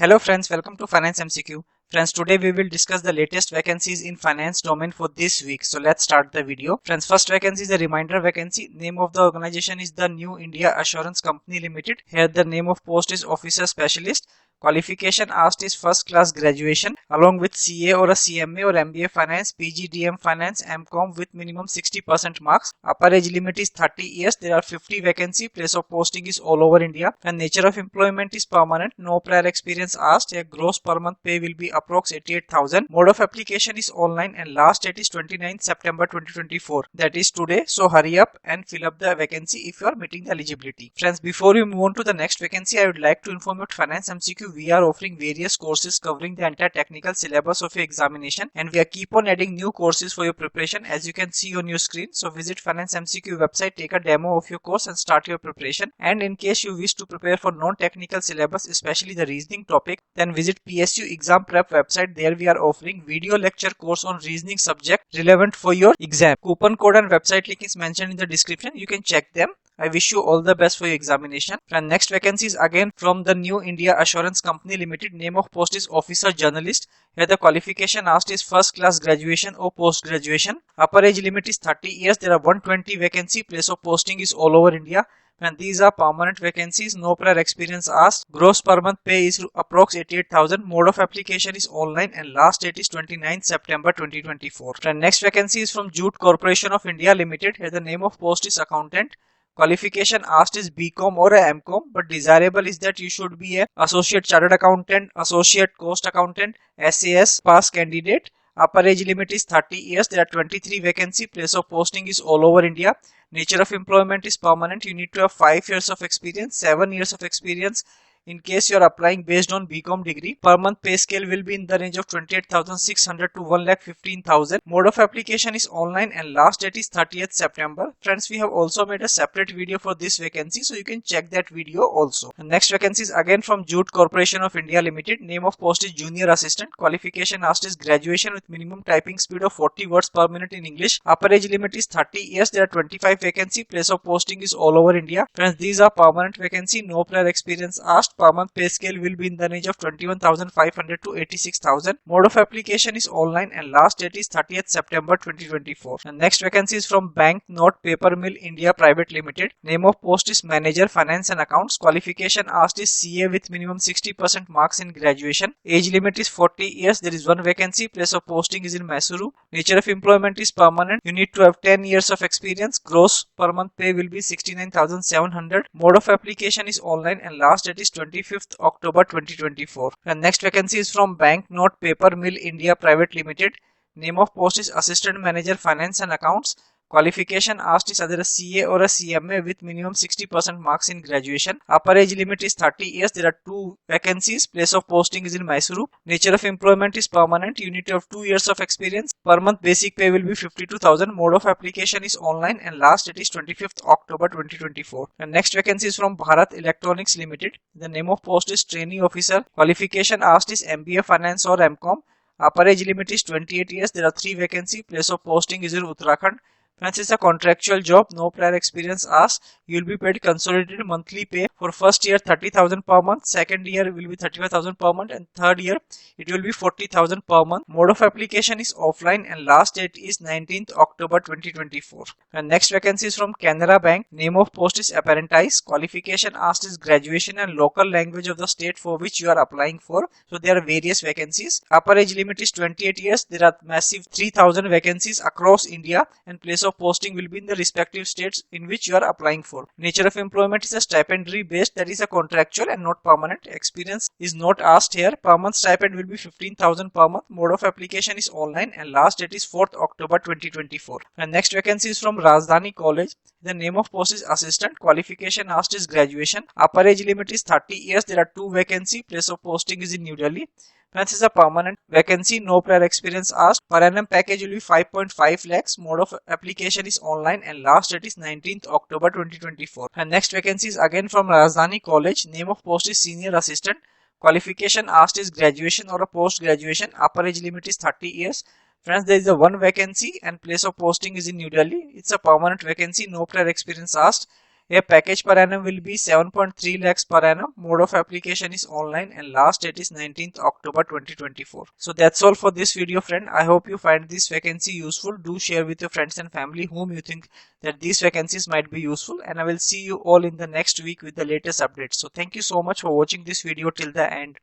Hello friends, welcome to Finance MCQ. Friends, today we will discuss the latest vacancies in finance domain for this week. So let's start the video. Friends, first vacancy is a reminder vacancy. Name of the organization is the New India Assurance Company Limited. Here the name of post is Officer Specialist. Qualification asked is first class graduation along with CA or a CMA or MBA Finance, PGDM Finance, MCOM with minimum 60% marks. Upper age limit is 30 years. There are 50 vacancy. Place of posting is all over India. And nature of employment is permanent. No prior experience asked. A gross per month pay will be approx 88,000. Mode of application is online and last date is 29th September 2024. That is today. So hurry up and fill up the vacancy if you are meeting the eligibility. Friends, before we move on to the next vacancy, I would like to inform you about Finance MCQ. We are offering various courses covering the entire technical syllabus of your examination, and we are keep on adding new courses for your preparation as you can see on your screen. So visit Finance MCQ website, take a demo of your course and start your preparation. And in case you wish to prepare for non-technical syllabus, especially the reasoning topic, then visit PSU exam prep website. There we are offering video lecture course on reasoning subject relevant for your exam. Coupon code and website link is mentioned in the description. You can check them. I wish you all the best for your examination. And next vacancy is again from the New India Assurance Company Limited. Name of post is Officer Journalist. Here the qualification asked is first class graduation or post graduation. Upper age limit is 30 years. There are 120 vacancy. Place of posting is all over India. And these are permanent vacancies. No prior experience asked. Gross per month pay is approx 88,000. Mode of application is online and last date is 29th September 2024. And next vacancy is from Jute Corporation of India Limited. Here the name of post is accountant. Qualification asked is BCom or a MCom, but desirable is that you should be a associate chartered accountant, associate cost accountant, SAS pass candidate. Upper age limit is 30 years. There are 23 vacancy. Place of posting is all over India. Nature of employment is permanent. You need to have 5 years of experience, 7 years of experience. In case you are applying based on BCom degree, per month pay scale will be in the range of 28,600 to 1,15,000. Mode of application is online and last date is 30th September. Friends, we have also made a separate video for this vacancy, so you can check that video also. The next vacancy is again from Jute Corporation of India Limited. Name of post is Junior Assistant. Qualification asked is graduation with minimum typing speed of 40 words per minute in English. Upper age limit is 30 years. There are 25 vacancy. Place of posting is all over India. Friends, these are permanent vacancy. No prior experience asked. Per month pay scale will be in the range of 21,500 to 86,000. Mode of application is online and last date is 30th September 2024. And next vacancy is from Bank Note Paper Mill India Private Limited. Name of post is Manager Finance and Accounts. Qualification asked is CA with minimum 60% marks in graduation. Age limit is 40 years. There is one vacancy. Place of posting is in Mysuru. Nature of employment is permanent. You need to have 10 years of experience. Gross per month pay will be 69,700. Mode of application is online and last date is 25th October 2024. And next vacancy is from Bank Note Paper Mill India Private Limited. Name of post is Assistant Manager Finance and Accounts. Qualification asked is either a CA or a CMA with minimum 60% marks in graduation. Upper age limit is 30 years. There are 2 vacancies. Place of posting is in Mysuru. Nature of employment is permanent. You need to have 2 years of experience. Per month basic pay will be 52,000. Mode of application is online and last date is 25th October 2024. And next vacancy is from Bharat Electronics Limited. The name of post is Trainee Officer. Qualification asked is MBA Finance or MCom. Upper age limit is 28 years. There are 3 vacancies. Place of posting is in Uttarakhand. Friends, it's a contractual job, no prior experience asked. You will be paid consolidated monthly pay for first year 30,000 per month, second year will be 35,000 per month, and third year it will be 40,000 per month. Mode of application is offline and last date is 19th October 2024. And next vacancy is from Canara Bank. Name of post is Apprentice. Qualification asked is graduation and local language of the state for which you are applying for. So there are various vacancies. Upper age limit is 28 years. There are massive 3,000 vacancies across India and place of posting will be in the respective states in which you are applying for. Nature of employment is a stipendary based, that is a contractual and not permanent. Experience is not asked here. Per month stipend will be 15,000 per month. Mode of application is online and last date is 4th October 2024. And next vacancy is from Rajdhani College. The name of post is Assistant. Qualification asked is graduation. Upper age limit is 30 years. There are 2 vacancies. Place of posting is in New Delhi. Friends, is a permanent vacancy, no prior experience asked. Per annum package will be 5.5 lakhs. Mode of application is online and last date is 19th October 2024. And next vacancy is again from Rajdhani College. Name of post is Senior Assistant. Qualification asked is graduation or a post graduation. Upper age limit is 30 years. Friends, there is a 1 vacancy and place of posting is in New Delhi. It's a permanent vacancy, no prior experience asked. A package per annum will be 7.3 lakhs per annum. Mode of application is online and last date is 19th October 2024. So that's all for this video, friend. I hope you find this vacancy useful. Do share with your friends and family whom you think that these vacancies might be useful, and I will see you all in the next week with the latest updates. So thank you so much for watching this video till the end.